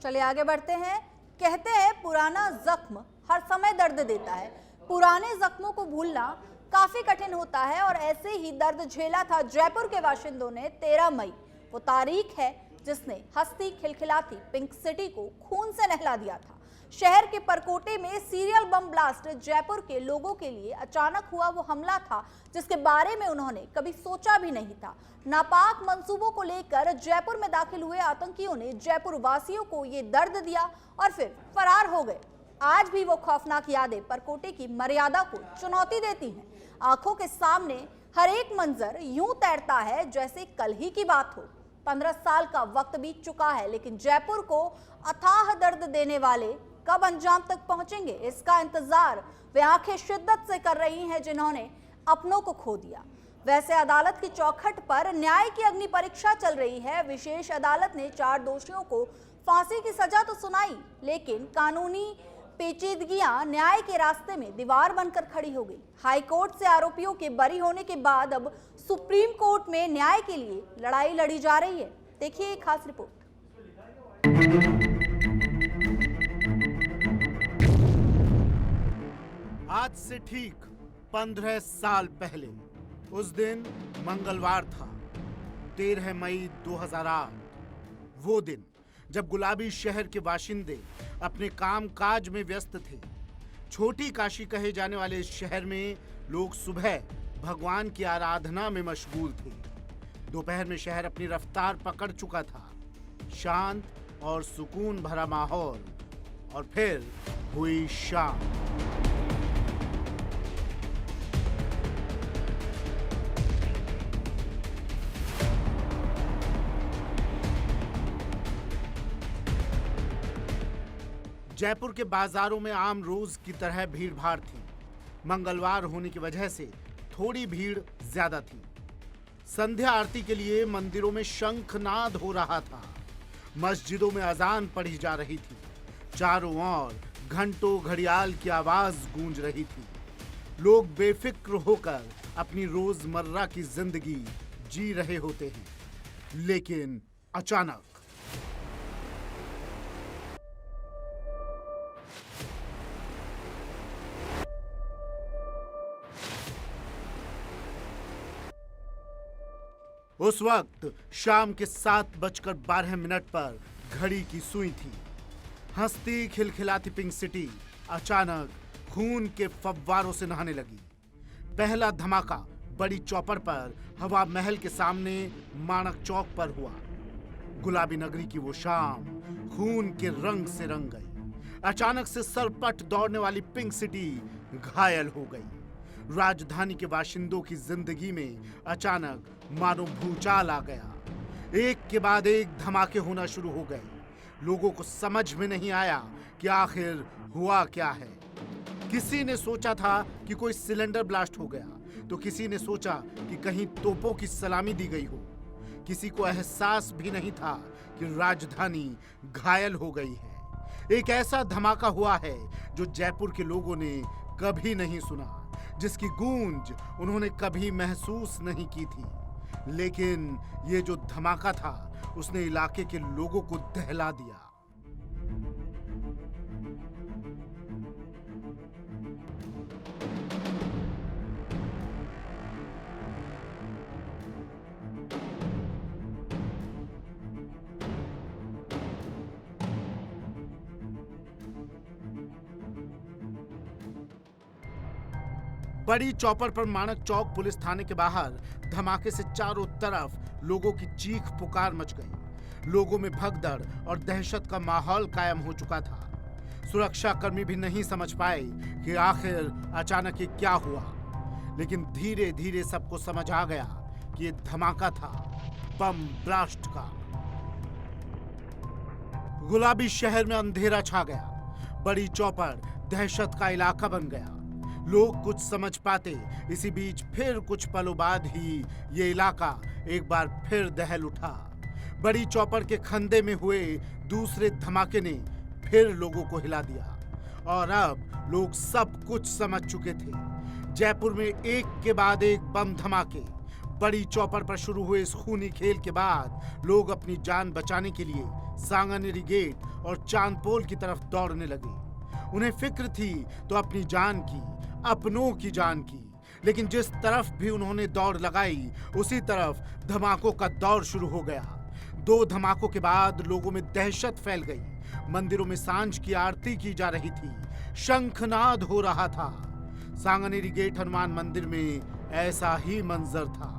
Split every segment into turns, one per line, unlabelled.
चलिए आगे बढ़ते हैं। कहते हैं पुराना जख्म हर समय दर्द देता है। पुराने जख्मों को भूलना काफी कठिन होता है और ऐसे ही दर्द झेला था जयपुर के बाशिंदों ने। 13 मई वो तारीख है जिसने हंसती खिलखिलाती पिंक सिटी को खून से नहला दिया था। शहर के परकोटे में सीरियल बम ब्लास्ट जयपुर के लोगों के लिए अचानक हुआ वो हमला था जिसके बारे में उन्होंने कभी सोचा भी नहीं था। नापाक मंसूबों को लेकर जयपुर में दाखिल हुए आतंकियों ने जयपुर वासियों को ये दर्द दिया और फिर फरार हो गए। आज भी वो खौफनाक यादें परकोटे की मर्यादा को चुनौती देती हैं। आंखों के सामने हर एक मंजर यूं तैरता है जैसे कल ही की बात हो। 15 साल का वक्त बीत चुका है, लेकिन जयपुर को अथाह दर्द देने वाले कब अंजाम तक पहुंचेंगे, इसका इंतजार वे आंखें शिद्दत से कर रही हैं जिन्होंने अपनों को खो दिया। वैसे अदालत की चौखट पर न्याय की अग्नि परीक्षा चल रही है। विशेष अदालत ने 4 दोषियों को फांसी की सजा तो सुनाई, लेकिन कानूनी पेचीदगियां न्याय के रास्ते में दीवार बनकर खड़ी हो गई। हाई कोर्ट से आरोपियों के बरी होने के बाद अब सुप्रीम कोर्ट में न्याय के लिए लड़ाई लड़ी जा रही है। देखिए एक खास रिपोर्ट।
आज से ठीक 15 साल पहले उस दिन मंगलवार था, 13 मई 2008। वो दिन जब गुलाबी शहर के बाशिंदे अपने काम काज में व्यस्त थे। छोटी काशी कहे जाने वाले इस शहर में लोग सुबह भगवान की आराधना में मशगूल थे। दोपहर में शहर अपनी रफ्तार पकड़ चुका था। शांत और सुकून भरा माहौल, और फिर हुई शाम। जयपुर के बाजारों में आम रोज की तरह भीड़ भाड़ थी। मंगलवार होने की वजह से थोड़ी भीड़ ज्यादा थी। संध्या आरती के लिए मंदिरों में शंखनाद हो रहा था। मस्जिदों में अजान पढ़ी जा रही थी। चारों ओर घंटों घड़ियाल की आवाज गूंज रही थी। लोग बेफिक्र होकर अपनी रोजमर्रा की जिंदगी जी रहे होते हैं, लेकिन अचानक उस वक्त शाम के 7:12 पर घड़ी की सुई थी। हंसती खिलखिलाती पिंक सिटी अचानक खून के फव्वारों से नहाने लगी। पहला धमाका बड़ी चौपर पर हवा महल के सामने माणक चौक पर हुआ। गुलाबी नगरी की वो शाम खून के रंग से रंग गई। अचानक से सरपट दौड़ने वाली पिंक सिटी घायल हो गई। राजधानी के बाशिंदों की जिंदगी में अचानक मानो भूचाल आ गया। एक के बाद एक धमाके होना शुरू हो गए। लोगों को समझ में नहीं आया कि आखिर हुआ क्या है। किसी ने सोचा था कि कोई सिलेंडर ब्लास्ट हो गया, तो किसी ने सोचा कि कहीं तोपों की सलामी दी गई हो। किसी को एहसास भी नहीं था कि राजधानी घायल हो गई है। एक ऐसा धमाका हुआ है जो जयपुर के लोगों ने कभी नहीं सुना, जिसकी गूंज उन्होंने कभी महसूस नहीं की थी। लेकिन ये जो धमाका था उसने इलाके के लोगों को दहला दिया। बड़ी चौपर पर माणक चौक पुलिस थाने के बाहर धमाके से चारों तरफ लोगों की चीख पुकार मच गई। लोगों में भगदड़ और दहशत का माहौल कायम हो चुका था। सुरक्षा कर्मी भी नहीं समझ पाए कि आखिर अचानक ये क्या हुआ, लेकिन धीरे धीरे सबको समझ आ गया कि ये धमाका था बम ब्लास्ट का। गुलाबी शहर में अंधेरा छा गया। बड़ी चौपर दहशत का इलाका बन गया। लोग कुछ समझ पाते, इसी बीच फिर कुछ पलों बाद ही ये इलाका एक बार फिर दहल उठा। बड़ी चौपर के खंदे में हुए दूसरे धमाके ने फिर लोगों को हिला दिया और अब लोग सब कुछ समझ चुके थे। जयपुर में एक के बाद एक बम धमाके, बड़ी चौपर पर शुरू हुए इस खूनी खेल के बाद लोग अपनी जान बचाने के लिए सांगानेरी गेट और चांदपोल की तरफ दौड़ने लगे। उन्हें फिक्र थी तो अपनी जान की, अपनों की जान की, लेकिन जिस तरफ भी उन्होंने दौड़ लगाई उसी तरफ धमाकों का दौर शुरू हो गया। 2 धमाकों के बाद लोगों में दहशत फैल गई। मंदिरों में सांझ की आरती की जा रही थी, शंखनाद हो रहा था। सांगानेरी गेट हनुमान मंदिर में ऐसा ही मंजर था।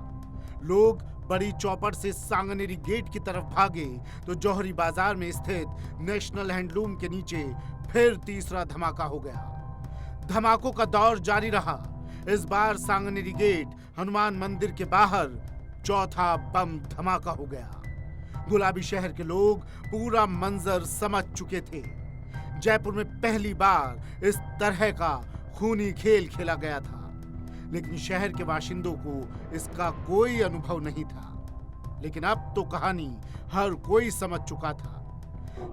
लोग बड़ी चौपड़ से सांगानेरी गेट की तरफ भागे तो जौहरी बाजार में स्थित नेशनल हैंडलूम के नीचे फिर तीसरा धमाका हो गया। धमाकों का दौर जारी रहा। इस बार सांगानेरी गेट हनुमान मंदिर के बाहर चौथा बम धमाका हो गया। गुलाबी शहर के लोग पूरा मंजर समझ चुके थे। जयपुर में पहली बार इस तरह का खूनी खेल खेला गया था, लेकिन शहर के बाशिंदों को इसका कोई अनुभव नहीं था। लेकिन अब तो कहानी हर कोई समझ चुका था।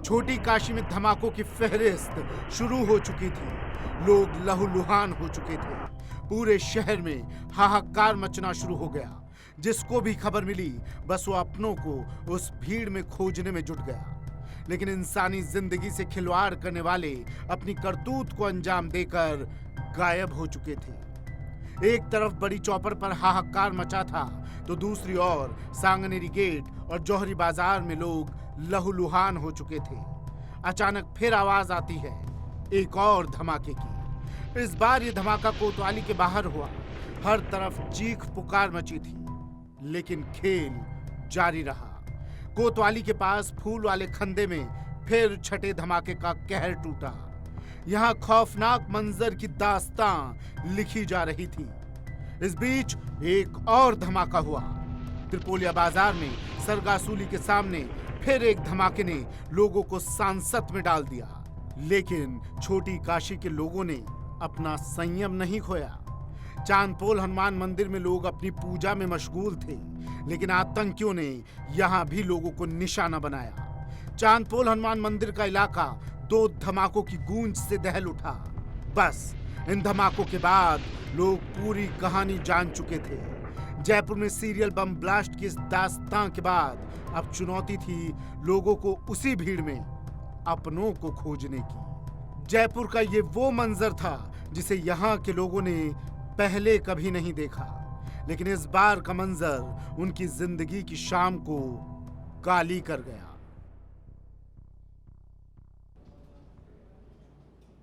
छोटी काशी में धमाकों की फहरिस्त शुरू हो चुकी थी। लोग लहूलुहान हो चुके थे। पूरे शहर में हाहाकार मचना शुरू हो गया। जिसको भी खबर मिली बस वो अपनों को उस भीड़ में खोजने में जुट गया। लेकिन इंसानी जिंदगी से खिलवाड़ करने वाले अपनी करतूत को अंजाम देकर गायब हो चुके थे। एक तरफ बड़ी चौपर पर हाहाकार मचा था तो दूसरी ओर सांगानेरी गेट और जौहरी बाजार में लोग लहूलुहान हो चुके थे। अचानक फिर आवाज आती है एक और धमाके की। इस बार ये धमाका कोतवाली के बाहर हुआ। हर तरफ चीख पुकार मची थी, लेकिन खेल जारी रहा। कोतवाली के पास फूल वाले खंदे में फिर छठे धमाके का कहर टूटा। यहाँ खौफनाक मंजर की दास्तां लिखी जा रही थी। इस बीच एक और धमाका हुआ। त्रिपोलिया बाजार में सरगासूली के सामने फिर एक धमाके ने लोगों को सांसत में डाल दिया। लेकिन छोटी काशी के लोगों ने अपना संयम नहीं खोया। चांदपोल हनुमान मंदिर में लोग अपनी पूजा में मशगूल थे, लेकिन आतंकियों ने यहाँ भी लोगों को निशाना बनाया। चांदपोल हनुमान मंदिर का इलाका 2 धमाकों की गूंज से दहल उठा। बस इन धमाकों के बाद लोग पूरी कहानी जान चुके थे। जयपुर में सीरियल बम ब्लास्ट की इस दास्तां के बाद अब चुनौती थी लोगों को उसी भीड़ में अपनों को खोजने की। जयपुर का ये वो मंजर था जिसे यहाँ के लोगों ने पहले कभी नहीं देखा, लेकिन इस बार का मंजर उनकी जिंदगी की शाम को काली कर गया।